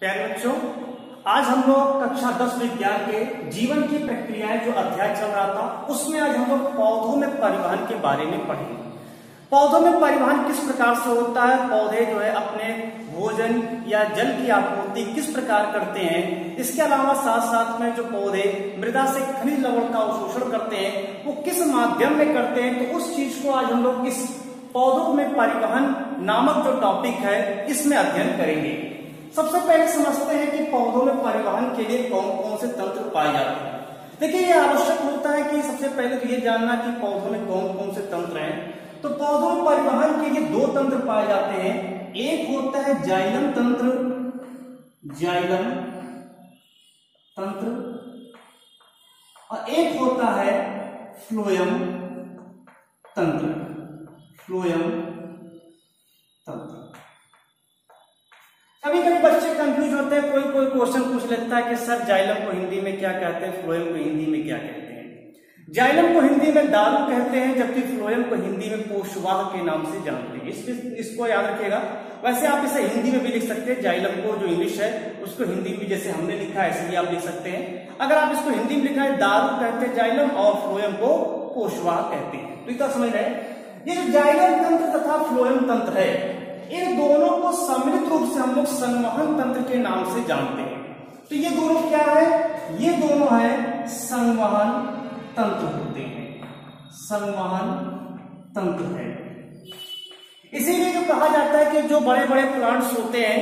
प्यारे बच्चों, आज हम लोग कक्षा 10 विज्ञान के जीवन की प्रक्रियाएं जो अध्याय चल रहा था उसमें आज हम लोग पौधों में परिवहन के बारे में पढ़ेंगे। पौधों में परिवहन किस प्रकार से होता है, पौधे जो है अपने भोजन या जल की आपूर्ति किस प्रकार करते हैं, इसके अलावा साथ साथ में जो पौधे मृदा से खनिज लवण का अवशोषण करते हैं वो किस माध्यम में करते हैं, तो उस चीज को आज हम लोग इस पौधों में परिवहन नामक जो टॉपिक है इसमें अध्ययन करेंगे। सबसे पहले समझते हैं कि पौधों में परिवहन के लिए कौन कौन से तंत्र पाए जाते हैं। देखिए, ये आवश्यक होता है कि सबसे पहले तो ये जानना कि पौधों में कौन कौन से तंत्र हैं। तो पौधों में परिवहन के लिए दो तंत्र पाए जाते हैं। एक होता है जाइलम तंत्र, जाइलम तंत्र, और एक होता है फ्लोएम तंत्र, फ्लोएम तंत्र। कभी कभी बच्चे कंफ्यूज होते हैं, कोई कोई क्वेश्चन पूछ लेता है कि सर जाइलम को हिंदी में क्या कहते हैं, फ्लोएम को हिंदी में क्या कहते हैं। जाइलम को हिंदी में दारू कहते हैं, जबकि फ्लोएम को हिंदी में पोषवाह के नाम से जानते हैं। इसको याद रखिएगा। वैसे आप इसे हिंदी में भी लिख सकते हैं, जाइलम को जो इंग्लिश है उसको हिंदी में जैसे हमने लिखा है ऐसे भी आप लिख सकते हैं। अगर आप इसको हिंदी में लिखा है दारू कहते हैं जाइलम और फ्लोएम को पोषवाह कहते हैं। तो इतना समझ रहे हैं। ये जो जाइलम तंत्र तथा फ्लोएम तंत्र है, इन दोनों को सम्मिलित रूप से हम लोग संवहन तंत्र के नाम से जानते हैं। तो ये दोनों क्या है? ये दोनों है संवहन तंत्र होते हैं, संवहन तंत्र है। इसीलिए जो कहा जाता है कि जो बड़े बड़े प्लांट्स होते हैं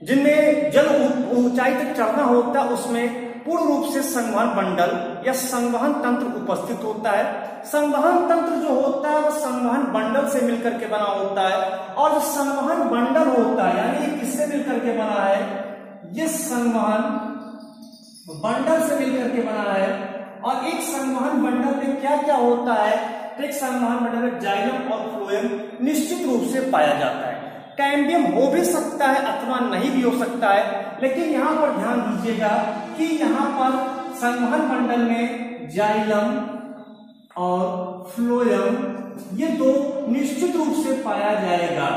जिनमें जल ऊंचाई तक चढ़ना होता है उसमें पूर्ण रूप से संवहन मंडल या संवहन तंत्र उपस्थित होता है। संवहन तंत्र जो होता है वो संवहन मंडल से मिलकर के बना होता है, और जो संवहन मंडल होता है यानी ये किससे मिलकर के बना है? ये संवहन मंडल से मिलकर के बना है। और एक संवहन मंडल में क्या क्या होता है? तो एक संवहन मंडल में जाइलम और फ्लोएम निश्चित रूप से पाया जाता है। कैम्बियम हो भी सकता है अथवा नहीं भी हो सकता है, लेकिन यहां पर ध्यान दीजिएगा कि यहां पर संवहन मंडल में जाइलम और फ्लोएम ये दो निश्चित रूप से पाया जाएगा,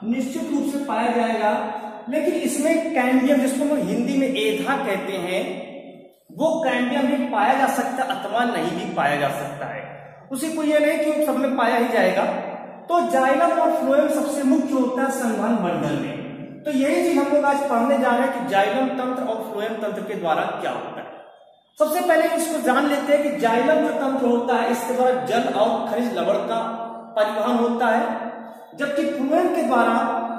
निश्चित रूप से पाया जाएगा। लेकिन इसमें कैम्बियम, जिसको हम हिंदी में एधा कहते हैं, वो कैम्बियम भी पाया जा सकता है अथवा नहीं भी पाया जा सकता है। उसी को ये नहीं कि सब में पाया ही जाएगा। तो जाइलम और फ्लोएम सबसे मुख्य होता है संवहन मंडल में। तो यही चीज हम लोग आज पढ़ने जा रहे हैं कि जाइलम तंत्र और फ्लोएम तंत्र के द्वारा क्या होता है। सबसे पहले इसको जान लेते हैं कि जाइलम जो तंत्र होता है इसके द्वारा जल और खनिज लवण का परिवहन होता है, जबकि फ्लोएम के द्वारा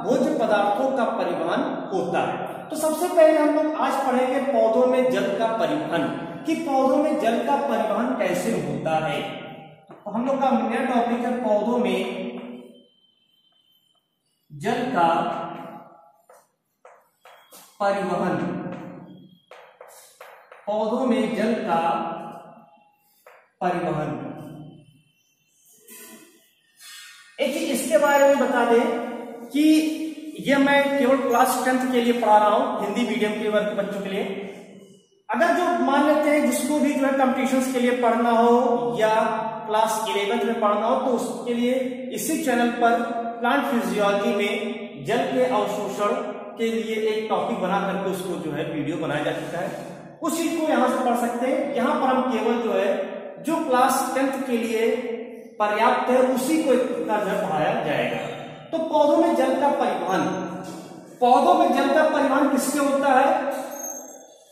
भोज्य पदार्थों का परिवहन होता है। तो सबसे पहले हम लोग आज पढ़ेंगे पौधों में जल का परिवहन, कि पौधों में जल का परिवहन कैसे होता है। तो हम लोग का नया टॉपिक है पौधों में जल का परिवहन। पौधों में जल का परिवहन। एक चीज इसके बारे में बता दें कि ये मैं केवल क्लास 10th के लिए पढ़ा रहा हूं, हिंदी मीडियम के वर्ग के बच्चों के लिए। अगर जो मान लेते हैं जिसको भी जो है कॉम्पिटिशन्स के लिए पढ़ना हो या क्लास 11th में पढ़ना हो, तो उसके लिए इसी चैनल पर प्लांट फिजियोलॉजी में जल के अवशोषण के लिए एक टॉपिक बना करके उसको जो है वीडियो बनाया जा चुका है। उस चीज को यहां से पढ़ सकते हैं। यहां पर हम केवल जो है जो क्लास 10th के लिए पर्याप्त है उसी को पढ़ाया जाएगा। तो पौधों में जल का परिवहन, पौधों में जल का परिवहन किससे होता है?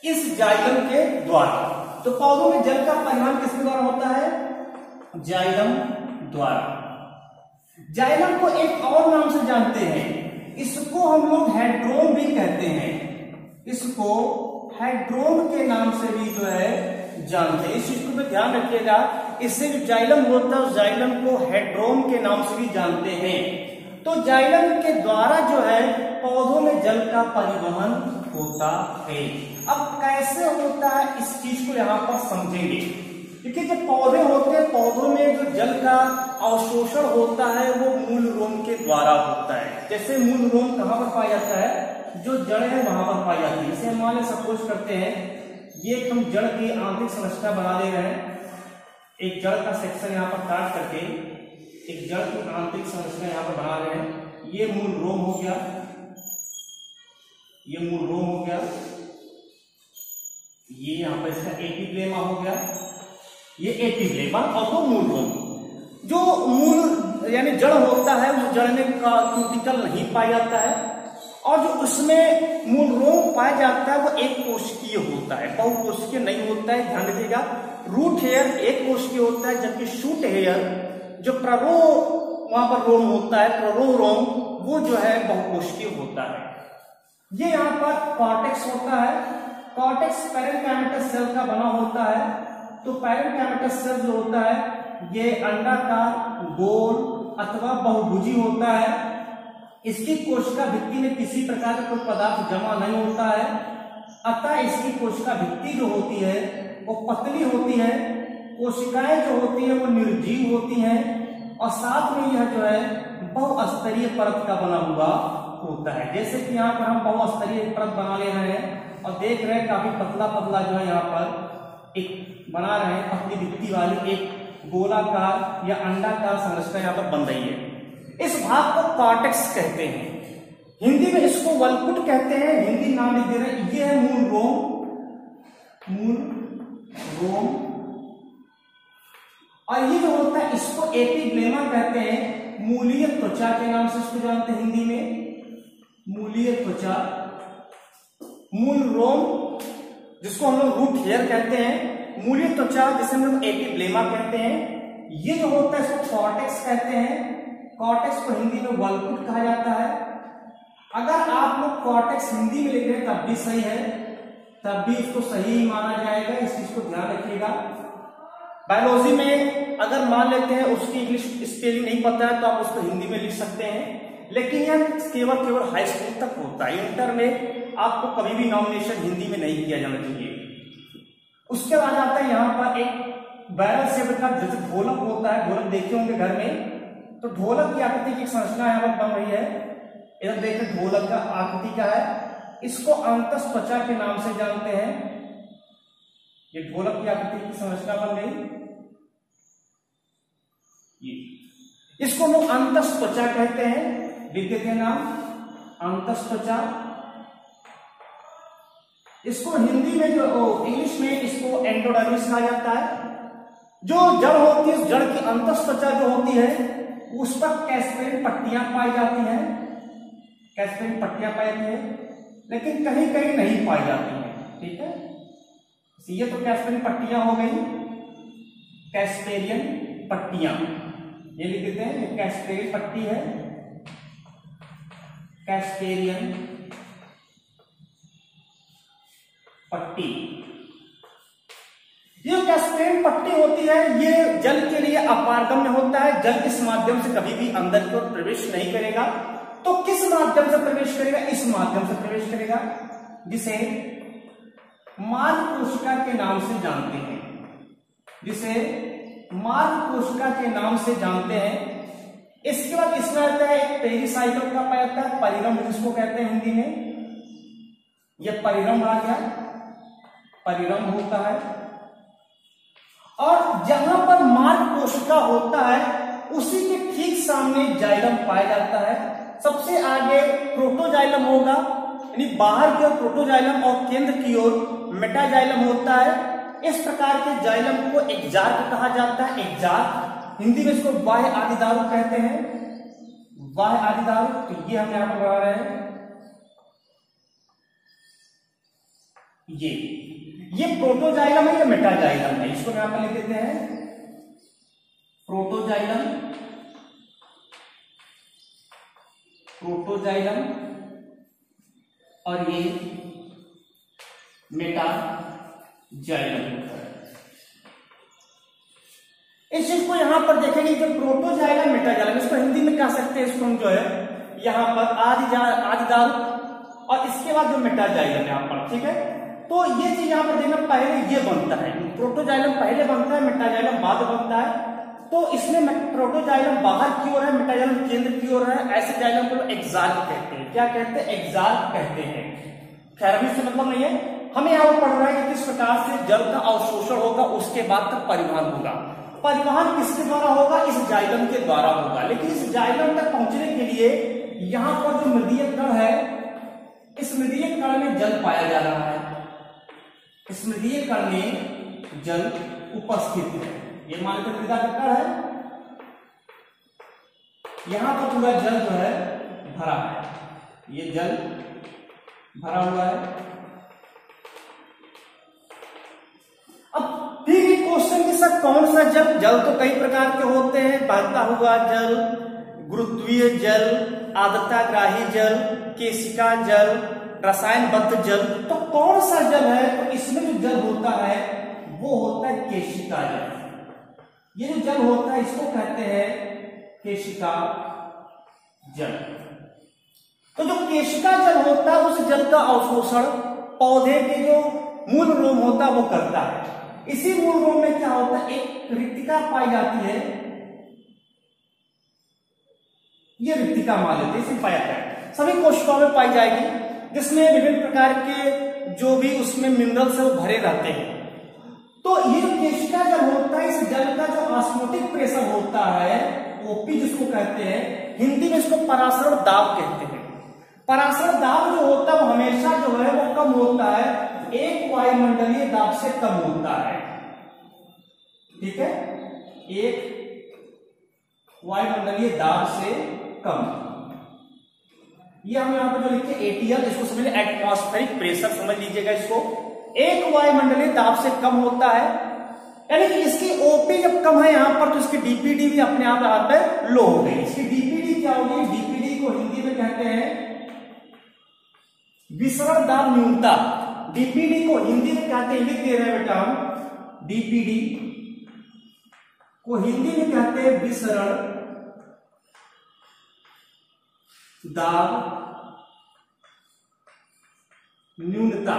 इस जाइलम के द्वारा। तो पौधों में जल का परिवहन किसके द्वारा होता है? जाइलम द्वारा। जाइलम को एक और नाम से जानते हैं, इसको हम लोग हेड्रोम भी कहते हैं। इसको हेड्रोम के नाम से भी जो है जानते हैं। इस चीज को भी ध्यान रखिएगा। इससे जो जाइलम होता है उस जाइलम को हेड्रोम के नाम से भी जानते हैं। तो जाइलम के द्वारा जो है पौधों में जल का परिवहन होता है। अब कैसे होता है इस चीज को यहां पर समझेंगे, क्योंकि जो पौधे होते हैं पौधों में जो जल का अवशोषण होता है वो मूल रोम के द्वारा होता है। जैसे मूल रोम कहां पर पाया जाता है? जो जड़ है वहां पर पाई जाती है। जैसे हम मान सपोज करते हैं ये हम जड़ की आंतरिक संरचना बना दे रहे हैं। एक जड़ का सेक्शन यहाँ पर काट करके एक जड़ की आंतरिक संरचना यहाँ पर बना रहे हैं। ये मूल रोम हो गया। ये मूल रोम हो गया, ये यहाँ पर इसका एपिब्लेमा हो गया, ये एपिब्लेमा और वो मूल रोम। जो मूल यानी जड़ होता है उस जड़ में क्यूटिकल नहीं पाया जाता है, और जो उसमें मूल रोम पाया जाता है वो एक कोशिकीय होता है, बहुकोशिकीय नहीं होता है, ध्यान दीजिएगा। रूट हेयर एक कोशिकीय होता है, जबकि शूट हेयर जो प्ररो वहां पर रोम होता है, प्ररो रोम, वो जो है बहुकोशिकीय होता है। ये यहाँ पर कॉर्टेक्स होता है, कॉर्टेक्स पैरेन्काइमेटस सेल का बना होता है। तो पैरेन्काइमेटस सेल जो होता है ये अंडाकार, गोल अथवा बहुभुजी होता है। इसकी कोशिका भित्ति में किसी प्रकार का कोई पदार्थ जमा नहीं होता है, अतः इसकी कोशिका भित्ति जो होती है वो पतली होती है। कोशिकाएं जो होती है वो निर्जीव होती हैं, और साथ में यह जो है बहुस्तरीय परत का बना हुआ होता है। जैसे कि यहाँ पर हम बहुस्तरीय परत बना ले रहे हैं और देख रहे हैं काफी पतला पतला जो है यहाँ पर एक बना रहे हैं, पतली भित्ति वाली एक गोलाकार या अंडाकार संरचना यहाँ पर बन रही है। इस भाग को कॉर्टेक्स कहते हैं, हिंदी में इसको वल्कुट कहते हैं, हिंदी नाम लिख दे रहे हैं। ये है मूल रोम, मूल रोम, और ये जो होता है इसको एपिब्लेमा कहते हैं। मूलीय त्वचा के नाम से इसको जानते हैं हिंदी में, मूलीय त्वचा। मूल रोम जिसको हम लोग रूट हेयर कहते हैं, मूलीय त्वचा जिसे हम लोग एपिब्लेमा कहते हैं। ये जो होता है इसको कॉर्टेक्स कहते हैं। कॉर्टेक्स को हिंदी में वल्कुट कहा जाता है। अगर आप लोग कॉर्टेक्स हिंदी में लिख रहे हैं तब भी सही है, तब भी इसको सही माना जाएगा, इस चीज को ध्यान रखिएगा। बायोलॉजी में अगर मान लेते हैं उसकी इंग्लिश स्पेलिंग नहीं पता है तो आप उसको हिंदी में लिख सकते हैं, लेकिन यह केवल हाई स्कूल तक होता है। इंटर में आपको कभी भी नॉमिनेशन हिंदी में नहीं किया जाना चाहिए। उसके बाद आता है यहाँ पर एक बैरल शब्द का, जैसे ढोलक होता है, ढोलक देखे होंगे घर में, तो ढोलक की आकृति की संरचना यहाँ पर बन रही है। इधर देखें ढोलक का आकृति क्या है, इसको अंतस त्वचा के नाम से जानते हैं। ये ढोलक की आकृति की संरचना बन गई, ये इसको लोग अंतस त्वचा कहते हैं, लिख देते हैं नाम अंतस त्वचा। इसको हिंदी में जो इंग्लिश में इसको एंडोडर्मिस कहा जाता है। जो जड़ होती है, जड़ की अंतस त्वचा जो होती है उस पर कैस्पेरिन पट्टियां पाई जाती हैं, कैस्पेरिन पट्टियां पाई जाती हैं, लेकिन कहीं कहीं नहीं पाई जाती हैं। ठीक है, ये तो कैस्पेरिन पट्टियां हो गई, कैस्पेरियन पट्टियां ये लिख देते हैं, ये कैस्पेरिन पट्टी है, कैस्पेरियन पट्टी। ये कैस्पेरिन पट्टी होती है, ये जल के लिए अपारगम्य होता है, जल इस माध्यम से कभी भी अंदर की ओर प्रवेश नहीं करेगा। तो किस माध्यम से प्रवेश करेगा, इस माध्यम से प्रवेश करेगा, जिसे मार्ग कोशिका के नाम से जानते हैं, जिसे मार्ग कोशिका के नाम से जानते हैं। इसके बाद इसमें आता है एक पेरिसाइकल का पाया जाता है, परिरम जिसको कहते हैं हिंदी में, यह परिरम आ गया, परिरम होता है। और जहां पर मार्ग कोशिका होता है उसी के ठीक सामने जाइलम पाया जाता है। सबसे आगे प्रोटोजाइलम होगा, यानी बाहर की ओर प्रोटोजाइलम और केंद्र की ओर मेटाजाइलम होता है। इस प्रकार के जाइलम को एक्जार्क कहा जाता है। एक्जार्क हिंदी में इसको बाह्य आदिदारू कहते हैं, बाह्य आदिदारू। तो ये हम यहां पर बना रहे हैं, ये प्रोटोजाइलम है या मेटाजाइलम है, इसको यहां पर लिख देते हैं प्रोटोजाइलम, प्रोटोजाइलम, और ये मेटाजाइलम होता है। इस चीज को यहां पर देखेंगे जो प्रोटोजाइलम मेटाजाइलम, इसको हिंदी में कह सकते हैं, इसको हम जो है यहां पर आदिदारू, और इसके बाद जो मेटाजाइलम यहां पर, ठीक है। तो ये चीज यहां पर देखना, पहले ये बनता है, प्रोटोजाइलम पहले बनता है, मेटाजाइलम बाद बनता है। तो इसमें प्रोटोजाइलम बाहर की ओर है, मेटाजाइलम केंद्र की ओर है। ऐसे जाइलम को एक्जार्क कहते हैं। क्या कहते हैं? एक्जार्क कहते हैं। खैर अभी इससे मतलब नहीं है, हमें यहाँ पर पढ़ रहा है कि किस प्रकार से जल का अवशोषण होगा, उसके बाद तक परिवहन होगा। परिवहन किसके द्वारा होगा? इस जाइलम के द्वारा होगा। लेकिन इस जाइलम तक पहुंचने के लिए यहाँ पर जो मृदीय कण है, स्मृदीय कण में जल पाया जा रहा है, स्मृदीय कण में जल उपस्थित है। ये मान लीजिए मृदा का कण है, यहां पर पूरा जल जो है भरा है, ये जल भरा हुआ है। अब ठीक क्वेश्चन के साथ कौन सा जल, जल तो कई प्रकार के होते हैं, बहता हुआ जल, गुरुत्वीय जल, आर्द्रताग्राही जल, केशिका जल, रसायनबद्ध जल। तो कौन सा जल है, तो इसमें जो जल होता है वो होता है केशिका जल। ये जो जल होता है इसको कहते हैं केशिका जल। तो जो केशिका जल होता है उस जल का अवशोषण पौधे के जो मूल रोम होता है वो करता है। इसी मूल रोम में क्या होता है, एक रिक्तिका पाई जाती है, ये रिक्तिका मान लेते हैं, इसे पाया जाता है, सभी कोशिकाओं में पाई जाएगी, जिसमें विभिन्न प्रकार के जो भी उसमें मिनरल्स है वो भरे रहते हैं। तो ये जो केशिका जल होता है, इस जल का जो ऑस्मोटिक प्रेशर होता है, ओपी जिसको कहते हैं, हिंदी में इसको परासरण दाब कहते हैं। परासरण दाब जो होता है वो हमेशा जो है वो कम होता है, एक वायुमंडलीय दाब से कम होता है। ठीक है, एक वायुमंडलीय दाब से कम। ये हम यहां पर जो लिखे एटीएल, इसको समझ लीजिए एटमॉस्फेरिक प्रेशर समझ लीजिएगा इसको, एक वायुमंडलीय दाब से कम होता है। यानी कि इसकी ओपी जब कम है यहां पर, तो इसकी डीपीडी भी अपने आप यहां पर लो हो गई। इसकी डीपीडी क्या होगी, डीपीडी को हिंदी में कहते हैं विसरण दाब न्यूनता। डीपीडी को हिंदी में कहते हैं, लिख दे रहे हैं बेटा हम, डीपीडी को हिंदी में कहते हैं विसरण दाब न्यूनता,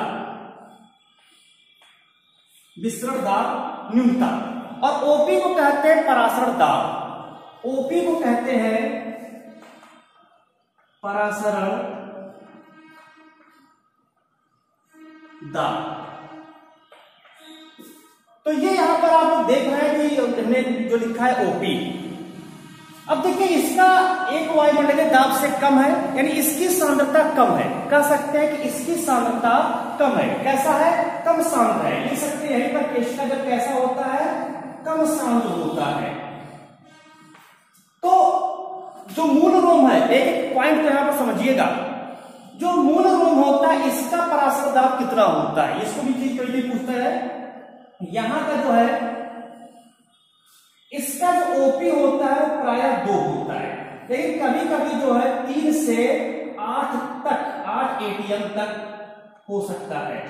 विसरण दाब न्यूनता। और ओपी को कहते हैं परासरण दाब, ओपी को कहते हैं परासरण दाब। तो ये यहां पर आप देख रहे हैं कि हमने जो लिखा है ओपी। अब देखिए इसका एक वायुमंडलीय दाब से कम है, यानी इसकी सांद्रता कम है, कह सकते हैं कि इसकी सांद्रता कम है। कैसा है, कम सांद्र है, लिख सकते हैं यहीं पर केशिका जल कैसा होता है, कम सांद्र होता है। तो जो मूल रोम है, एक पॉइंट को यहां पर समझिएगा, जो मूल रोम होता है इसका परासरण दाब कितना होता है, इसको भी चीज कभी पूछता है। यहां का जो है इसका जो ओपी होता है वो प्रायः 2 होता है, लेकिन कभी कभी जो है 3 से 8 तक, 8 एटीएम तक हो सकता है।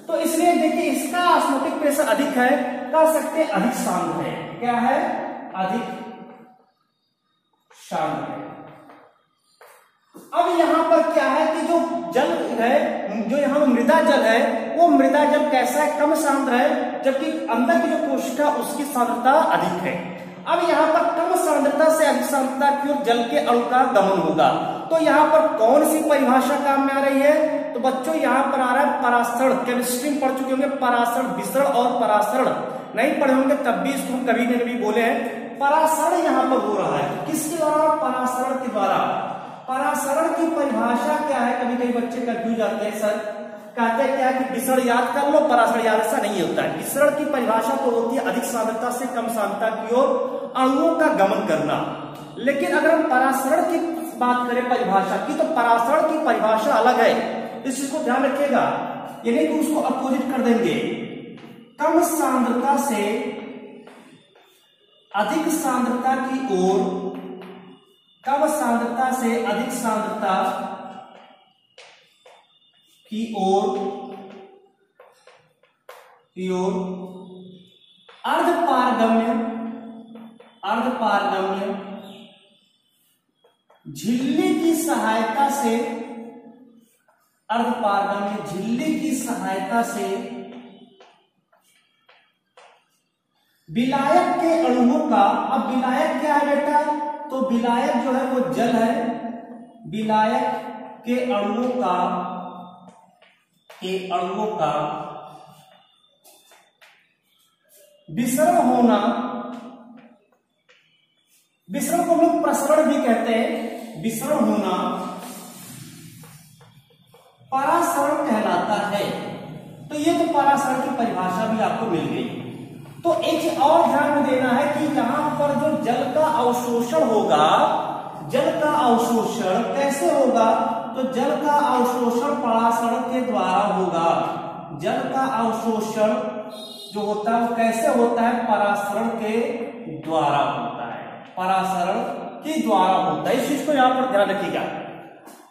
तो इसलिए देखिए इसका ऑस्मोटिक प्रेशर अधिक है, कह सकते हैं अधिक सांद्र है। क्या है, अधिक सांद्र है। अब यहां पर क्या है कि जो जल है, जो यहां मृदा जल है, वो मृदा जल कैसा है, कम सांद्र है, जबकि अंदर की जो कोशिका उसकी सांद्रता अधिक है। अब यहां पर कम सांद्रता से अधिक सांद्रता की ओर जल के अणु का गमन होगा। तो यहां पर कौन सी परिभाषा काम में आ रही है, तो बच्चों यहां पर आ रहा है परासरण। केमिस्ट्री में पढ़ चुके होंगे परासरण, विसरण और परासरण, नहीं पढ़े होंगे तब भी इसको हम कभी न कभी बोले हैं। परासरण यहां पर हो रहा है, किसके द्वारा, परासरण के द्वारा। परासरण की परिभाषा क्या है, कभी कभी बच्चे कंफ्यूज आते हैं, सर कहते हैं क्या है कि विसरण याद कर लो, परासरण याद, ऐसा नहीं होता है। विसरण की परिभाषा तो होती है अधिक सांद्रता से कम सांद्रता की ओर अणुओं का गमन करना। लेकिन अगर हम परासरण की बात करें परिभाषा की, तो परासरण की परिभाषा अलग है, इस चीज को ध्यान रखिएगा, यानी कि उसको अपोजिट कर देंगे। कम सांद्रता से अधिक सांद्रता की ओर, कम सांद्रता से अधिक सांद्रता की ओर अर्धपारगम्य झिल्ली की सहायता से, अर्धपारगम्य झिल्ली की सहायता से विलायक के अणुओं का, अब विलायक क्या है बेटा, तो विलायक जो है वो जल है, विलायक के अणुओं का विसरण होना, विसरण को हम लोग प्रसरण भी कहते हैं, विसरण होना परासरण कहलाता है। तो ये तो परासरण की परिभाषा भी आपको मिल गई। तो एक चीज और ध्यान में देना है कि यहां पर जो जल का अवशोषण होगा, जल का अवशोषण कैसे होगा, तो जल का अवशोषण परासरण के द्वारा होगा। जल का अवशोषण जो होता है वो कैसे होता है, परासरण के द्वारा होता है, परासरण के द्वारा होता है। इस चीज को यहां पर ध्यान रखिएगा।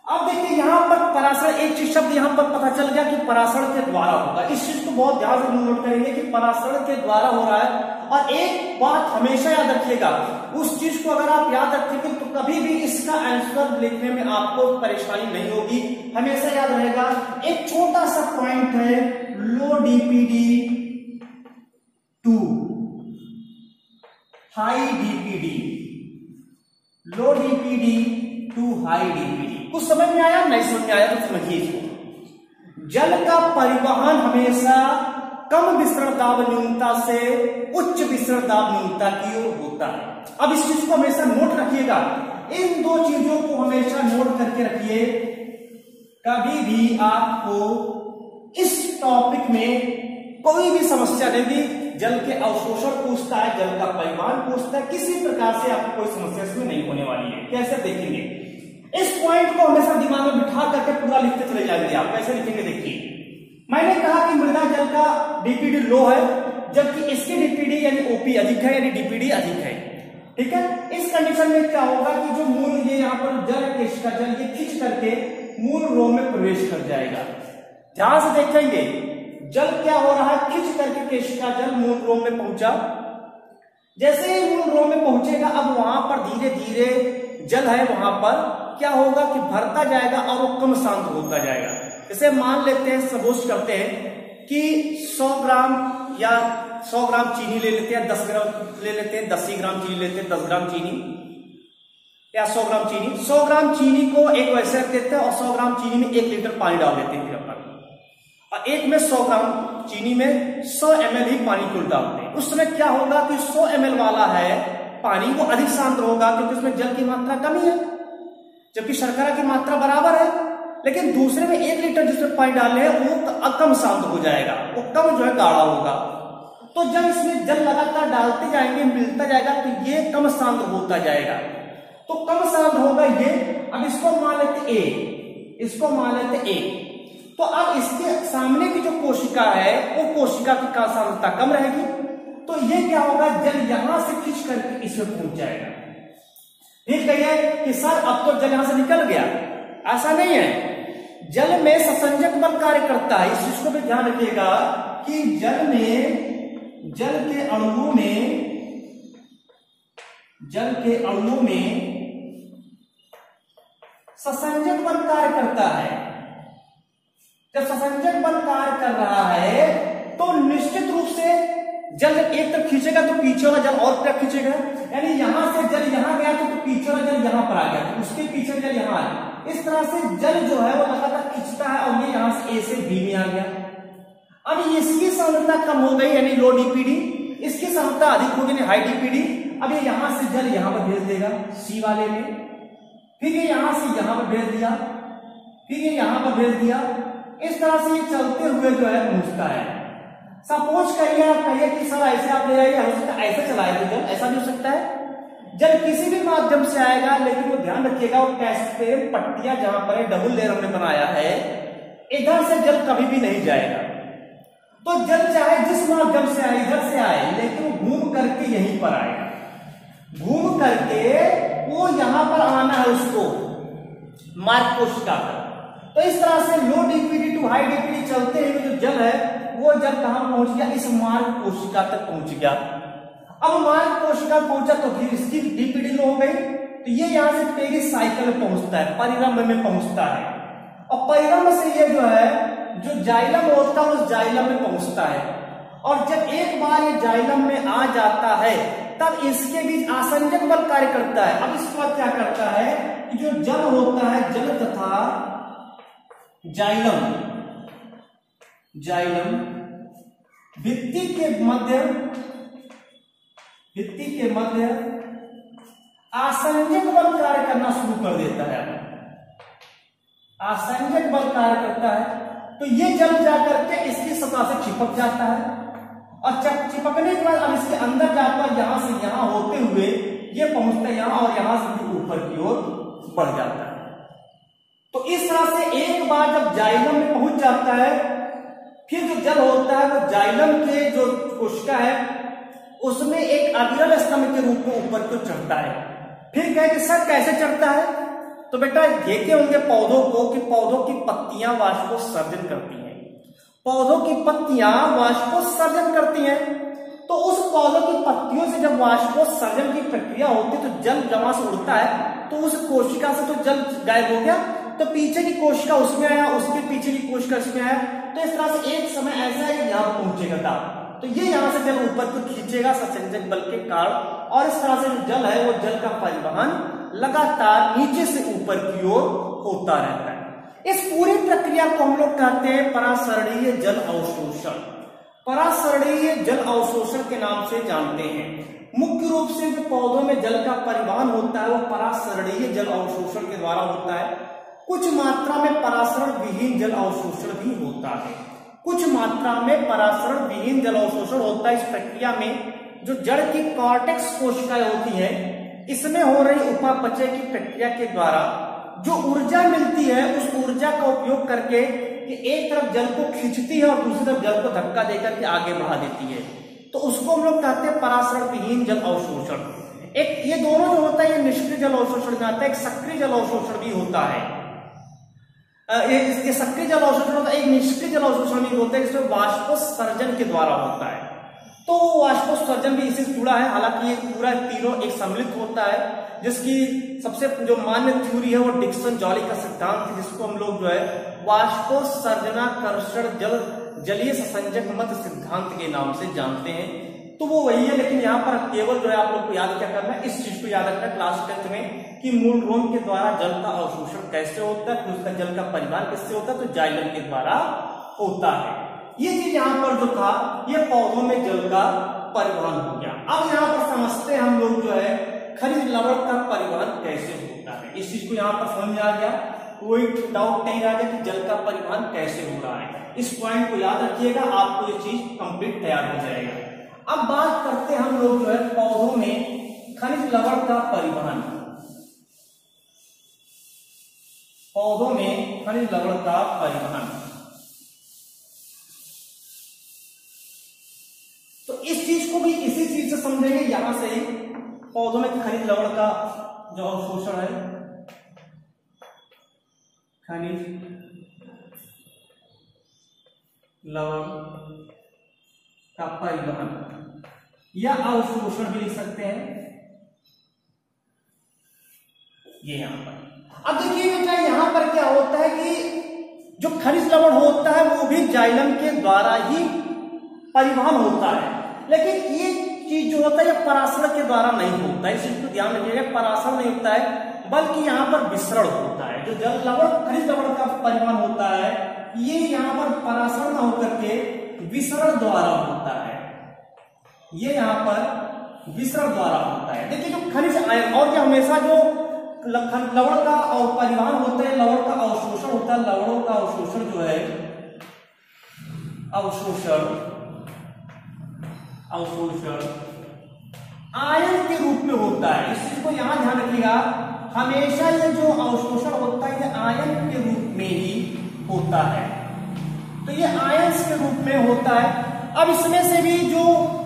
अब देखिए यहां पर परासरण, एक चीज शब्द यहां पर पता चल गया कि परासरण के द्वारा होगा। इस चीज को बहुत ध्यान से नोट करेंगे कि परासरण के द्वारा हो रहा है। और एक बात हमेशा याद रखिएगा, उस चीज को अगर आप याद रखेंगे तो कभी भी इसका आंसर लिखने में आपको परेशानी नहीं होगी, हमेशा याद रहेगा। एक छोटा सा पॉइंट है, low DPD to high DPD, low DPD to high DPD. कुछ समझ में आया? नहीं समझ में आया तो समझिए इसको। जल का परिवहन हमेशा कम विसरण दाब न्यूनता से उच्च विसरण दाब न्यूनता की ओर होता है। अब इस चीज को हमेशा नोट रखिएगा, इन दो चीजों को हमेशा नोट करके रखिए। कभी भी आपको इस टॉपिक में कोई भी समस्या नहीं, जल के अवशोषण पूछता है, जल का परिवहन पूछता है, किसी प्रकार से आपको कोई समस्या इसमें नहीं होने वाली है। कैसे देखेंगे, इस पॉइंट को हमेशा दिमाग में बिठा करके पूरा लिखते चले जाएंगे आप। कैसे लिखेंगे देखिए, मैंने कहा कि मृदा जल का डीपीडी लो है, जबकि इसकी डीपीडी यानी ओपी अधिक है, यानी डीपीडी अधिक है। ठीक है, इस कंडीशन में क्या होगा कि जो मूल ये यहाँ पर जल केशिका जल ये खींच करके मूल रोम में प्रवेश कर जाएगा। ध्यान से देखेंगे, जल क्या हो रहा है, खींच करके केशिका जल मूल रोम में पहुंचा। जैसे ही मूल रोम में पहुंचेगा, अब वहां पर धीरे धीरे जल है वहां पर क्या होगा कि भरता जाएगा और वो कम शांत होता जाएगा। जैसे मान लेते हैं, सपोज करते हैं कि 100 ग्राम या 100 ग्राम चीनी ले लेते हैं, 10 ग्राम ले लेते हैं, 10 ग्राम चीनी लेते हैं, 10 ग्राम चीनी या 100 ग्राम चीनी। 100 ग्राम चीनी को एक वैसे रख देते हैं और 100 ग्राम चीनी में 1 लीटर पानी डाल देते हैं फिर अपन, और एक में 100 ग्राम चीनी में 100 ml ही पानी को डालते हैं। उस समय क्या होगा कि 100 ml वाला है पानी वो अधिक शांत होगा, क्योंकि उसमें जल की मात्रा कमी है, जबकि शर्करा की मात्रा बराबर है। लेकिन दूसरे में 1 लीटर जिसमें पानी डाले हैं वो कम शांत हो जाएगा, वो कम जो है गाढ़ा होगा। तो जब इसमें जल लगातार डालते जाएंगे, मिलता जाएगा, तो ये कम शांत होता जाएगा। तो कम शांत होगा ये। अब इसको मान लेते ए, इसको मान लेते ए। तो अब इसके सामने की जो कोशिका है वो कोशिका की सांद्रता कम रहेगी, तो ये क्या होगा, जल यहां से खींच करके इसमें पहुंच जाएगा। फिर कहिए कि सर अब तो जल यहां से निकल गया, ऐसा नहीं है। जल में ससंजक बल कार्य करता है, इस चीज को भी ध्यान रखिएगा कि जल के अणुओं में ससंजक बल कार्य करता है। जब ससंजक बल कार्य कर रहा है तो निश्चित रूप से जल एक तरफ खींचेगा तो पीछे वाला जल और तरफ खींचेगा, यानी यहां से जल यहां गया तो पीछे वाला जल यहां पर आ गया, तो उसके पीछे जल यहां आया। इस तरह से जल जो है वो लगातार खींचता है और ये यहां से ए से बी में आ गया। अब इसकी सांद्रता कम हो गई यानी लो डीपीडी, इसकी सांद्रता अधिक हो गई हाई डीपीडी। अब ये यहां से जल यहां पर भेज देगा सी वाले में, फिर ये यहां से यहां पर भेज दिया, फिर ये यहां पर भेज दिया। इस तरह से ये चलते हुए जो है पहुंचता है। सपोज करिए आप कहिए कि सर ऐसे आप ले आइए, हो सकता है ऐसे चलाए तो जल, ऐसा भी हो सकता है। जल किसी भी माध्यम से आएगा, लेकिन वो ध्यान रखिएगा वो कैसे पट्टियां जहां पर डबल लेयर हमने बनाया है, इधर से जल कभी भी नहीं जाएगा। तो जल चाहे जिस माध्यम से आए, इधर से आए, लेकिन वो घूम करके यहीं पर आएगा। घूम करके वो यहां पर आना है उसको मार्ग कोशिका पर। तो इस तरह से लो डीपीडी टू हाई डीपीडी चलते हुए जो जल है वो जल कहां पहुंच गया, इस मार्ग कोशिका तक पहुंच गया। अब मार्ग कोशिका पहुंचा तो फिर इसकी डीपीडी लो हो गई, तो ये यहां से पेरिसाइकिल में पहुंचता है, परिरम्भ में पहुंचता है, और परिरम्भ से ये जो है जो जाइलम होता है उस जाइलम में पहुंचता है। और जब एक बार ये जाइलम में आ जाता है तब इसके बीच आसंजक बल कार्य करता है। अब इसके बाद क्या करता है कि जो जल होता है, जल तथा जाइलम भित्ति के मध्य आसंजक बल कार्य करना शुरू कर देता है। आसंजक बल कार्य करता है, तो ये जल जाकर के इसकी सतह से चिपक जाता है और चिपकने के बाद अब इसके अंदर जाता है, यहां से यहां होते हुए ये पहुंचता है यहां और यहां से भी ऊपर की ओर बढ़ जाता है। तो इस तरह से एक बार जब जाइलम में पहुंच जाता है, फिर जो जल होता है वो जाइलम के जो कोशिका है उसमें एक अविरल स्तंभ के रूप में ऊपर को चढ़ता है। फिर कहे कि सर कैसे चढ़ता है, तो बेटा देखे होंगे पौधों को कि पौधों की पत्तियां वाष्पोत्सर्जन करती हैं, पौधों की पत्तियां वाष्पोत्सर्जन करती हैं, तो उस पौधों की पत्तियों से जब वाष्पोत्सर्जन की प्रक्रिया होती है तो जल जमा से उड़ता है, तो उस कोशिका से तो जल गायब हो गया, तो पीछे की कोशिका उसमें आया, उसके पीछे की कोशिका उसमें आया, तो इस तरह से एक समय ऐसा है कि यहां पहुंचेगा था, तो ये यहां से जल ऊपर को खींचेगा संसंजक बल के कारण, और इस तरह से जो जल है वो जल का परिवहन लगातार नीचे से ऊपर की ओर होता रहता है। इस पूरी प्रक्रिया को हम लोग कहते हैं परासरणीय जल अवशोषण। परासरणीय जल अवशोषण के नाम से जानते हैं। मुख्य रूप से जो पौधों में जल का परिवहन होता है वो परासरणीय जल अवशोषण के द्वारा होता है। कुछ मात्रा में परासरण विहीन जल अवशोषण भी होता है, कुछ मात्रा में परासरण विहीन जल अवशोषण होता है। इस प्रक्रिया में जो जड़ की कॉर्टेक्स कोशिकाएं होती है, इसमें हो रही उपापचय की प्रक्रिया के द्वारा जो ऊर्जा मिलती है उस ऊर्जा का उपयोग करके कि एक तरफ जल को खींचती है और दूसरी तरफ जल को धक्का देकर के आगे बढ़ा देती है, तो उसको हम लोग कहते हैं परासरण विहीन जल अवशोषण। एक ये दोनों जो होता है ये निष्क्रिय जल अवशोषण में आता है, एक सक्रिय जल अवशोषण भी होता है। ये सक्रिय जल अवशोषण होता है, एक निष्क्रिय जल अवशोषण भी होता है, इसमें वाष्पोत्सर्जन के द्वारा होता है। तो वाष्पोत्सर्जन भी इसी से जुड़ा है, हालांकि ये पूरा तीनों एक सम्मिलित होता है, जिसकी सबसे जो मान्य थ्योरी है वो डिक्सन जॉली का सिद्धांत है, जिसको हम लोग जो है वाष्पोत्सर्जनाकर्षण जलीय संसंजक मत सिद्धांत के नाम से जानते हैं। तो वो वही है, लेकिन यहाँ पर केवल जो है आप लोग को याद क्या करना है, इस चीज को याद रखना है क्लास 10th में कि मूल रोम के द्वारा जल का अवशोषण कैसे होता है, फिर उसका जल का परिवहन किससे होता है, तो जाइलम के द्वारा होता है। ये चीज यहाँ पर जो था ये पौधों में जल का परिवहन हो गया। अब यहाँ पर समझते हैं हम लोग जो है खनिज लवण का परिवहन कैसे होता है। इस चीज को यहाँ पर समझ में आ गया, कोई डाउट नहीं रह गया कि जल का परिवहन कैसे हो रहा है। इस पॉइंट को याद रखिएगा, आपको ये चीज कंप्लीट तैयार हो जाएगा। अब बात करते हैं हम लोग जो है पौधों में खनिज लवण का परिवहन, पौधों में खनिज लवण का परिवहन। तो इस चीज को भी इसी चीज से समझेंगे, यहां से ही पौधों में खनिज लवण का जो अवशोषण है, खनिज लवण का परिवहन या अवशोषण भी लिख सकते हैं ये यहां पर। अब देखिए बेटा यहां पर क्या होता है कि जो खनिज लवण होता है वो भी जाइलम के द्वारा ही परिवहन होता है, लेकिन ये चीज जो होता है ये परासरण के द्वारा नहीं होता है। इस चीज को ध्यान रखिएगा, परासरण नहीं होता है बल्कि यहाँ पर विसरण होता है। जो जल लवण खनिज लवण का परिवहन होता है ये यहाँ पर परासरण न होकर के विसरण द्वारा होता है, ये यहाँ पर विसरण द्वारा होता है। देखिए जो खनिज आयन और ये हमेशा जो लवण का परिवहन होता है, लवण का अवशोषण होता है, लवणों का अवशोषण जो है अवशोषण आयन के रूप में होता है। इस चीज को यहां ध्यान रखिएगा, हमेशा ये जो अवशोषण होता है ये आयन के रूप में ही होता है, तो ये आयंस के रूप में होता है। अब इसमें से भी जो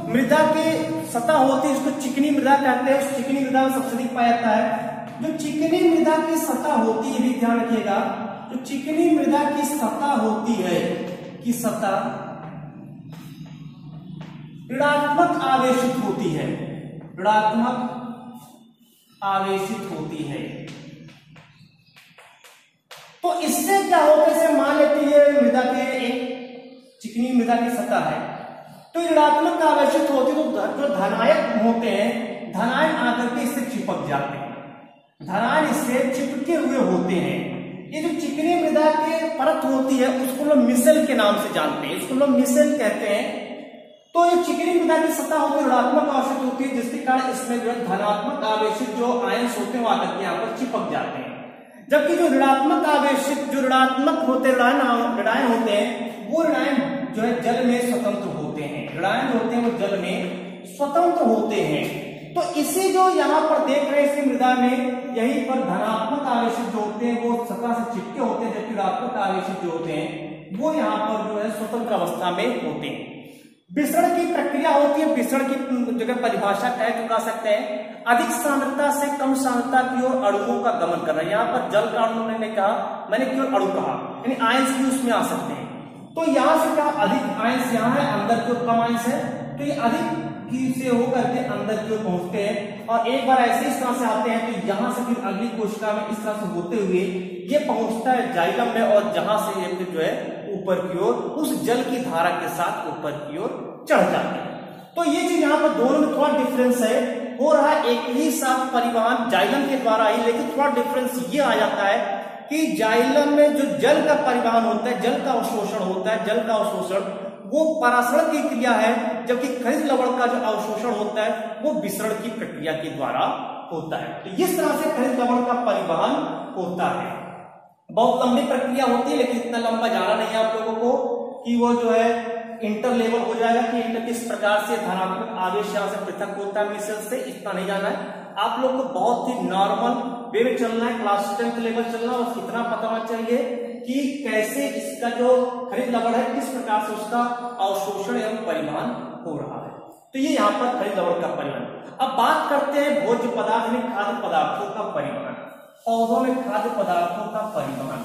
मृदा की सतह होती है इसको चिकनी मृदा कहते हैं, उस चिकनी मृदा में सबसे अधिक पाया जाता है। जो चिकनी मृदा की सतह होती है भी ध्यान रखिएगा, जो चिकनी मृदा की सतह होती है की सतह ऋणात्मक आवेशित होती है, ऋणात्मक आवेशित होती है। तो इससे क्या होता है, जैसे मान लेते हैं मृदा के एक चिकनी मृदा की सतह है तो ऋणात्मक आवेशित होती है, तो जो धनायन होते हैं धनायन आकर के इससे चिपक जाते हैं, धनायन इससे चिपके हुए होते हैं। ये जो चिकनी मृदा के परत होती है उसको लोग मिसेल के नाम से जानते हैं, इसको लोग मिसेल कहते हैं। तो ये चिकनी मृदा की सतह होती है ऋणात्मक आवेशित होती है, जिसके कारण इसमें जो है धनात्मक आवेशित जो आयंस होते हैं वो आकर के यहाँ पर चिपक जाते हैं। जबकि जो ऋणात्मक आवेशित, जो ऋणात्मक होते ऋणायन होते हैं, वो ऋणायन जो है जल में स्वतंत्र होते हैं। ऋणायन होते हैं वो जल में स्वतंत्र होते हैं। तो इसे जो यहाँ पर देख रहे हैं इस मृदा में, यहीं पर धनात्मक आवेशित जो होते हैं वो सतह से चिपके होते हैं, जबकि ऋणात्मक आवेशित जो होते हैं वो यहाँ पर जो है स्वतंत्र अवस्था में होते हैं। विसरण की प्रक्रिया होती है। विसरण की जगह परिभाषा कह चुका सकते हैं, अधिक सांद्रता से कम सांद्रता की ओर अणुओं का गमन करना। यहाँ पर जल का अणु मैंने कहा, मैंने केवल अणु कहा, यानी आयंस भी उसमें आ सकते हैं। तो यहां से क्या अधिक आयंस यहाँ है, अंदर की ओर कम आयंस है, तो ये अधिक की से होकर के अंदर की ओर पहुंचते हैं। और एक बार ऐसे इस तरह से आते हैं तो यहां से फिर अगली कोशिका में इस तरह से होते हुए ये पहुंचता है जाइलम में, और जहां से ये फिर जो है ऊपर की ओर उस जल की धारा के साथ ऊपर की ओर चढ़ जाते हैं। तो ये चीज यहाँ पर दोनों में थोड़ा डिफरेंस है, हो रहा है एक ही साथ परिवहन जाइलम के द्वारा ही, लेकिन थोड़ा डिफरेंस ये आ जाता है कि जाइलम में जो जल का परिवहन होता है, जल का अवशोषण होता है, जल का अवशोषण वो परासरण की क्रिया है, जबकि खनिज लवण का जो अवशोषण होता है वो विसरण की प्रक्रिया के द्वारा होता है। तो इस तरह से खनिज लवण का परिवहन होता है। बहुत लंबी प्रक्रिया होती है, लेकिन इतना लंबा जाना नहीं है आप लोगों को कि वो जो है इंटर लेवल हो जाएगा कि इंटर किस प्रकार से धनात्मक आवेश यहां से पृथक होता है मिश्रण से, इतना नहीं जाना है। आप लोग को बहुत ही नॉर्मल वे में चलना है, क्लास 10th लेवल चलना, बस इतना पता होना चाहिए कि कैसे इसका जो खनिज लवण है किस प्रकार से उसका अवशोषण एवं परिवहन हो रहा है। तो ये यहाँ पर खनिज लवण का परिवहन। अब बात करते हैं भोज्य पदार्थ में खाद्य पदार्थों का परिवहन, पौधों में खाद्य पदार्थों का परिवहन।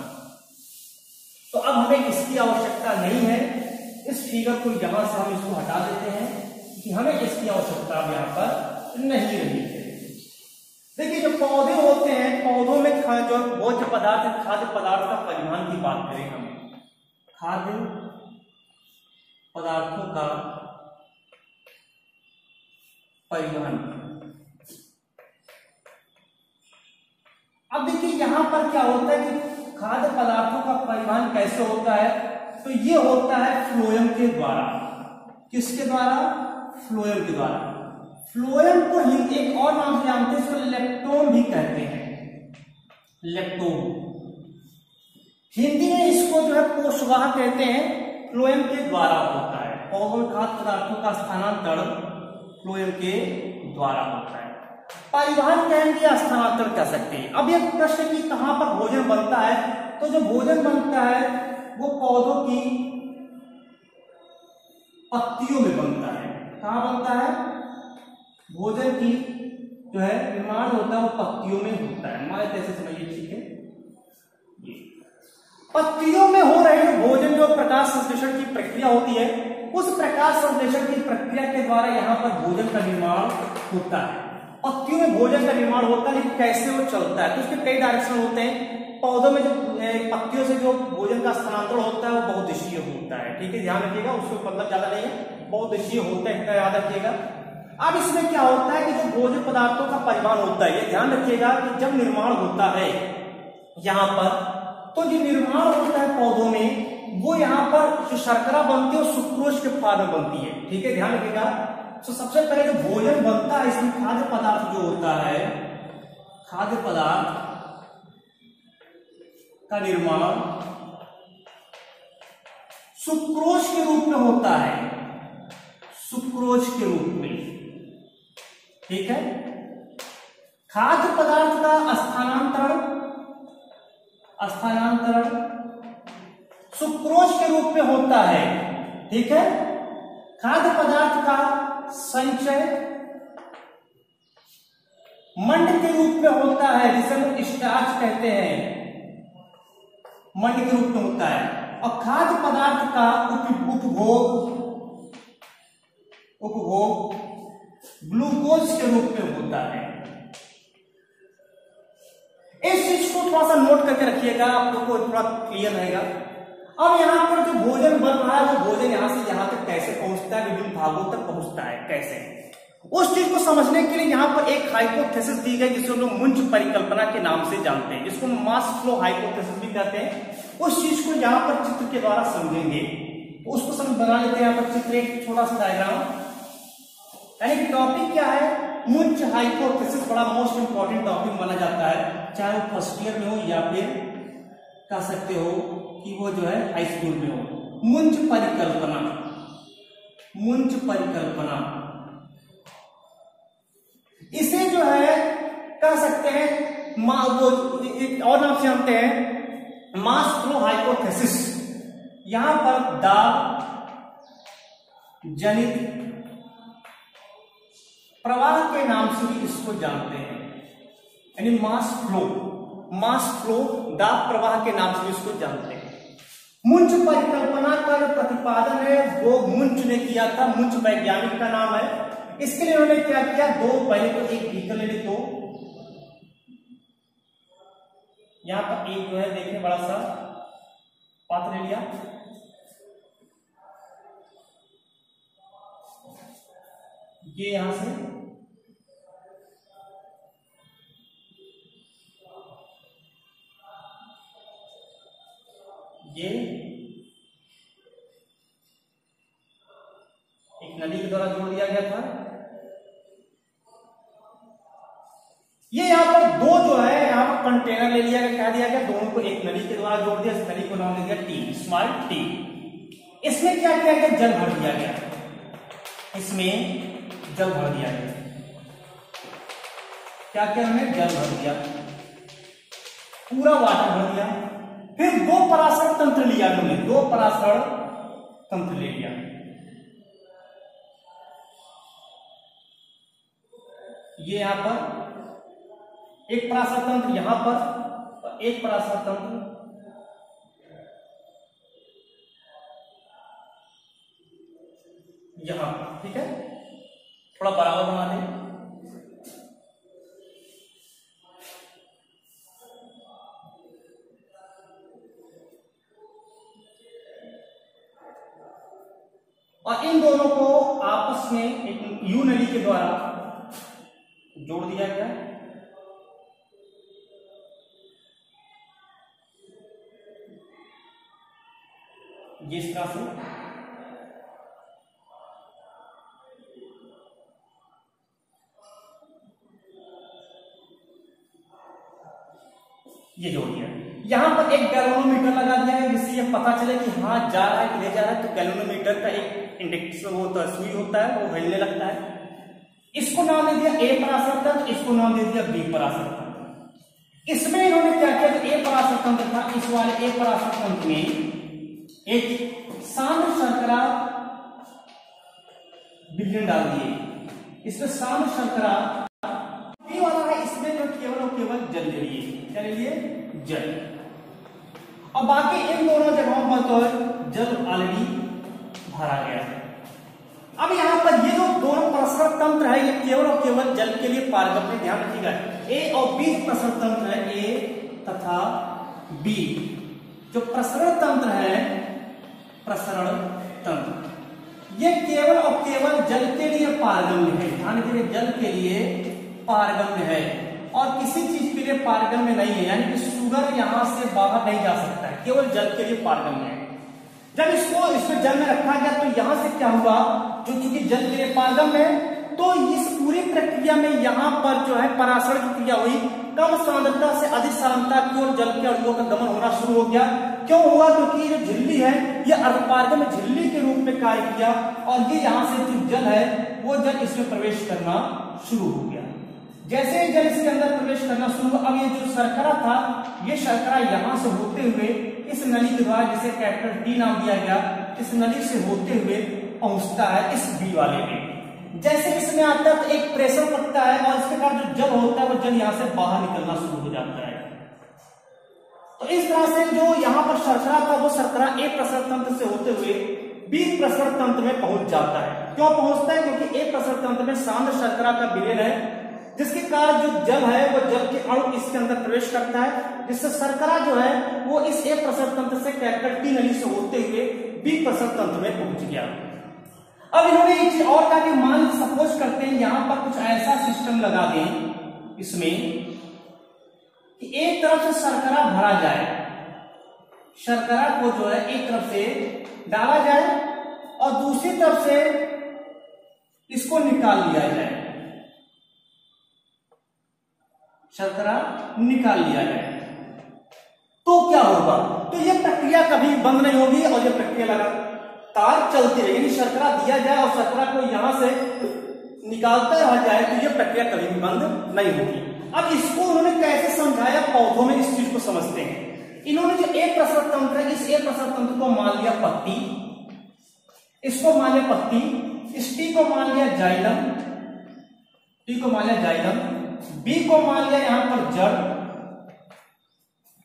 तो अब हमें इसकी आवश्यकता नहीं है, इस फिगर को यहां से हम इसको हटा देते हैं कि हमें इसकी आवश्यकता यहाँ पर नहीं रही है। देखिए जो पौधे होते हैं, पौधों में जो भोज्य पदार्थ खाद्य पदार्थ का परिवहन की बात करें, हम खाद्य पदार्थों का परिवहन। अब देखिए यहां पर क्या होता है कि खाद्य पदार्थों का परिवहन कैसे होता है, तो ये होता है फ्लोएम के द्वारा। किसके द्वारा? फ्लोएम के द्वारा। फ्लोएम को एक और नाम से जानते हैं, इसको लेप्टोम भी कहते हैं, लेप्टोम। हिंदी में इसको जो है पोषवाह कहते हैं, फ्लोएम के द्वारा होता है। पौधों में खाद्य पदार्थों का स्थानांतरण फ्लोएम के द्वारा होता है। परिवहन कहेंगे या स्थानांतरण कह सकते हैं। अब ये प्रश्न की कहां पर भोजन बनता है, तो जो भोजन बनता है वो पौधों की पत्तियों में बनता है। कहां बनता है? भोजन की जो है निर्माण होता है वो पत्तियों में होता है। हमारे कैसे समझिए, ठीक है। पत्तियों में हो रहे भोजन जो प्रकाश संश्लेषण की प्रक्रिया होती है, उस प्रकाश संश्लेषण की प्रक्रिया के द्वारा यहाँ पर भोजन का निर्माण होता है। पत्तियों में भोजन का निर्माण होता है, लेकिन कैसे वो चलता है तो उसके कई डायरेक्शन होते हैं। पौधों में जो पत्तियों से जो भोजन का स्थानांतरण होता है वो बहुउद्देशीय होता है, ठीक है, ध्यान रखिएगा, उसको मतलब ज्यादा नहीं है, बहुउद्देशीय होता है, इतना याद रखिएगा। अब इसमें क्या होता है कि जो भोज्य पदार्थों का परिवहन होता है, ये ध्यान रखिएगा कि जब निर्माण होता है यहाँ पर, तो जो निर्माण होता है पौधों में, वो यहाँ पर जो शर्करा बनती है वो सुक्रोज के फॉर्म में बनती है, ठीक है, ध्यान रखिएगा। तो सबसे पहले जो भोजन बनता है इसमें खाद्य पदार्थ जो होता है, खाद्य पदार्थ का निर्माण सुक्रोज के रूप में होता है, सुक्रोज के रूप में, ठीक है। खाद्य पदार्थ का स्थानांतरण सुक्रोज के रूप में होता है, ठीक है। खाद्य पदार्थ का संचय मंड के रूप में होता है, जिसे हम स्टार्च कहते हैं, मंड के रूप में होता है। और खाद्य पदार्थ का उपभोग ग्लूकोज के रूप में होता है। इस चीज को थोड़ा सा नोट करके रखिएगा, आप लोग को थोड़ा क्लियर रहेगा। अब यहाँ पर जो भोजन बन रहा है वो भोजन यहाँ से यहाँ तक कैसे पहुंचता है, विभिन्न भागों तक पहुंचता है कैसे, उस चीज को समझने के लिए यहाँ पर एक हाइपोथेसिस दी गई जिसको लोग मुंज परिकल्पना के नाम से जानते हैं, जिसको मास फ्लो हाइपोथेसिस भी कहते हैं। उस चीज को यहाँ पर चित्र के द्वारा समझेंगे, उसको समझ बना लेते हैं। यहाँ पर चित्र एक छोटा सा डायग्राम, यानी टॉपिक क्या है, मुंच हाइपोथेसिस बड़ा मोस्ट इंपॉर्टेंट टॉपिक माना जाता है, चाहे वो फर्स्ट ईयर में हो या फिर कह सकते हो कि वो जो है हाई स्कूल में हो। मुंच परिकल्पना, मुंच परिकल्पना, इसे जो है कह सकते हैं वो एक और नाम से जानते हैं मास फ्लो हाइपोथेसिस। यहां पर दाब जनित प्रवाह के नाम से भी इसको जानते हैं, यानी मास फ्लो दाब प्रवाह के नाम से भी इसको जानते हैं। मुंच परिकल्पना का जो प्रतिपादन है वो मुंच ने किया था, मुंच वैज्ञानिक का नाम है। इसके लिए उन्होंने क्या किया, पहले तो एक बीकर ले ली, तो यहां पर एक जो है देखिए बड़ा सा पात्र ले लिया, ये यहां से ये एक नली के द्वारा जोड़ दिया गया था। ये यहां पर दो जो है यहां पर कंटेनर ले लिया गया, क्या दिया गया, दोनों को एक नली के द्वारा जोड़ दिया, इस नली को नाम दे दिया टी, स्मॉल टी। इसमें क्या किया गया, जल भर दिया गया, इसमें जल भर दिया गया, क्या क्या हमने जल भर दिया, पूरा वाटर भर दिया। फिर दो पराशर तंत्र लिया, हमने दो पराशर तंत्र ले लिया, ये यहां पर एक पराशर तंत्र यहां पर और एक पराशर तंत्र यहां पर, ठीक है, थोड़ा बराबर बना दें। और इन दोनों को आपस में एक यू नली के द्वारा जोड़ दिया गया। ये इस तरह से ये जोड़ दिया। यहां पर एक गैल्वेनोमीटर लगा दिया है जिससे ये पता चले कि हाँ जा रहा है कि नहीं जा रहा है। तो गैल्वेनोमीटर का एक इंडेक्स होता है, सुई होता है, वो हिलने लगता है। इसको नाम दे दिया ए पराशर तंत्र, इसको नाम दे दिया बी पराशर तंत्र। इसमें इन्होंने क्या किया, ए पराशर तंत्र था, इस वाले ए पराशर तंत्र में एक सांद्र शर्करा विलयन डाल दिए, इसमें सांद्र शर्करा बी वाला है, इसमें जो केवल और केवल जल ले लिए, क्या ले लिए, जल। और बाकी इन दोनों जगहों पर तो जल ऑलरेडी भरा गया है। अब यहां पर ये जो दोनों प्रसरण तंत्र है ये केवल और केवल जल के लिए पारगम्य, ध्यान रखिएगा। ए और बी प्रसरण तंत्र है, ए तथा बी जो प्रसरण तंत्र है, प्रसरण तंत्र ये केवल और केवल जल के लिए पारगम्य है, ध्यान रखिए, जल के लिए पारगम्य है और किसी चीज के लिए पारगम्य नहीं है, यानी कि शुगर यहां से बाहर नहीं जा सकता है, केवल जल के लिए पारगम्य है। जब इसको इसमें जल में रखा गया तो यहां से क्या हुआ, जो चूंकि जल के लिए पारगम्य है तो इस पूरी प्रक्रिया में यहां पर जो है पराशर की क्रिया हुई, कम सांद्रता से अधिक सांद्रता की ओर जल के अणुओं का गमन होना शुरू हो गया। क्यों हुआ, क्योंकि जो झिल्ली है ये अर्धपारगम्य झिल्ली के रूप में कार्य किया और ये यहां से जो जल है वो जल इसमें प्रवेश करना शुरू हो गया। जैसे ही जल इसके अंदर प्रवेश करना शुरू हुआ, अब ये जो शर्करा था ये शर्करा यहां से होते हुए इस नली के द्वारा, जिसे कैपिटल टी नाम दिया गया, इस नली से होते हुए पहुंचता है इस बी वाले में। जैसे इसमें आता है तो एक प्रेशर पड़ता है और इसके बाद जो जल होता है वो जल यहां से बाहर निकलना शुरू हो जाता है। तो इस तरह से जो यहां पर शर्करा था वो शर्करा ए प्रसरण तंत्र से होते हुए बी प्रसरण तंत्र में पहुंच जाता है। क्यों पहुंचता है, क्योंकि ए प्रसरण तंत्र में सांद्र शर्करा का विलयन है, जिसके कारण जो जल है वो जल के अणु इसके अंदर प्रवेश करता है, जिससे शर्करा जो है वो इस ए प्रसरण तंत्र से कैपिटल टी नली से होते हुए बी प्रसरण तंत्र में पहुंच गया। अब इन्होंने एक चीज और कहा कि मान सपोज करते हैं यहां पर कुछ ऐसा सिस्टम लगा दें इसमें कि एक तरफ से शर्करा भरा जाए, शर्करा को जो है एक तरफ से डाला जाए और दूसरी तरफ से इसको निकाल लिया जाए। शर्करा निकाल लिया जाए तो क्या होगा? तो ये प्रक्रिया कभी बंद नहीं होगी और ये प्रक्रिया लगातार चलती रहेगी। शर्करा दिया जाए और शर्करा को यहां से निकालता रहा जाए तो ये प्रक्रिया कभी भी बंद नहीं होगी। अब इसको उन्होंने कैसे समझाया? पौधों में इस चीज को समझते हैं। इन्होंने जो एक प्रसव तंत्र है, इस एक प्रसव तंत्र को मान लिया पत्ती, इसको मान लिया पत्ती, इस टी को मान लिया जाइलम, टी को मान लिया जाइलम, बी को मान लिया यहां पर जड़,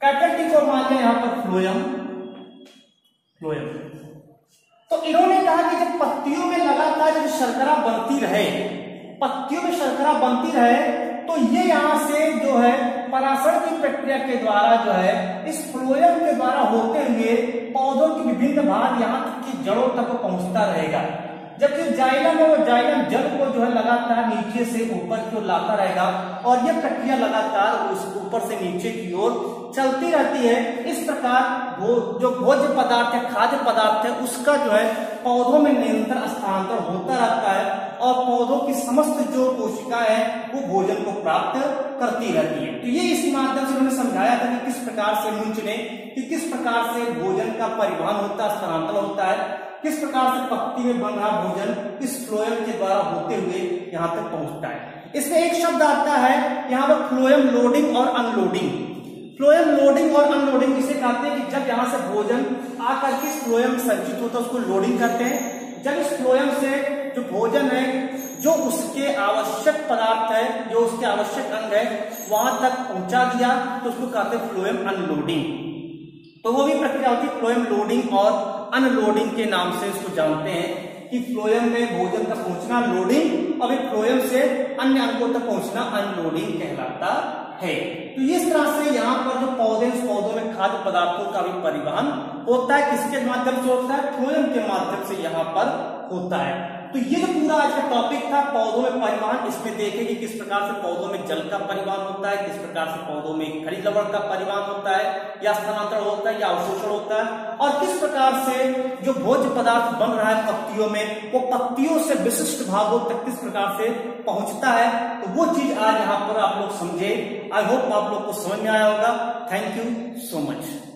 कैपिटल टी को मान लिया यहां पर फ्लोएम, फ्लोएम। तो इन्होंने कहा कि जब पत्तियों में लगातार जब शर्करा बनती रहे, पत्तियों में शर्करा बनती रहे तो ये यहां से जो है पराशर की प्रक्रिया के द्वारा जो है इस फ्लोएम के द्वारा होते हुए पौधों के विभिन्न भाग यहां तक की जड़ों तक पहुंचता रहेगा। जबकि जाइलम है वो जाइलम जल को जो है लगातार नीचे से ऊपर की ओर लाता रहेगा और यह प्रक्रिया लगातार उस ऊपर से नीचे की ओर चलती रहती है। इस प्रकार जो भोज्य पदार्थ है, खाद्य पदार्थ है, उसका जो है पौधों में निरंतर स्थानांतरण होता रहता है और पौधों की समस्त जो कोशिकाएं हैं वो भोजन को प्राप्त करती रहती है। तो ये इस माध्यम से उन्होंने समझाया था कि किस प्रकार से मुंच ने कि किस प्रकार से भोजन का परिवहन होता है, स्थानांतरण होता है, किस प्रकार से पत्ती में बन रहा भोजन इस फ्लोएम के द्वारा होते हुए यहाँ तक पहुंचता है। इसमें एक शब्द आता है यहाँ पर फ्लोएम लोडिंग और अनलोडिंग। फ्लोएम लोडिंग और अनलोडिंग इसे कहते हैं कि जब यहाँ से भोजन आकर के इस फ्लोएम संचित होता है उसको लोडिंग करते हैं। जब इस फ्लोएम से जो भोजन है, जो उसके आवश्यक पदार्थ है, जो उसके आवश्यक अंग है वहां तक पहुंचा दिया तो उसको कहते हैं फ्लोएम अनलोडिंग। तो वो भी प्रक्रिया होती है फ्लोएम लोडिंग और अनलोडिंग के नाम से इसको जानते हैं कि फ्लोएम में भोजन तक पहुंचना लोडिंग और फ्लोएम से अन्य अंगों तक पहुंचना अनलोडिंग कहलाता है। तो इस तरह से यहाँ पर जो पौधे, उस पौधों में खाद्य पदार्थों का भी परिवहन होता है। किसके माध्यम से होता है? फ्लोएम के माध्यम से यहाँ पर होता है। तो ये जो पूरा आज का टॉपिक था पौधों में परिवहन, इसमें देखें कि किस प्रकार से पौधों में जल का परिवहन होता है, किस प्रकार से पौधों में खनिज लवण का परिवहन होता है या स्थानांतरण होता है या अवशोषण होता है, और किस प्रकार से जो भोज्य पदार्थ बन रहा है पत्तियों में वो पत्तियों से विशिष्ट भागों तक किस प्रकार से पहुंचता है। तो वो चीज आज यहाँ पर आप लोग समझे। आई होप आप लोग को समझ में आया होगा। Thank you so much.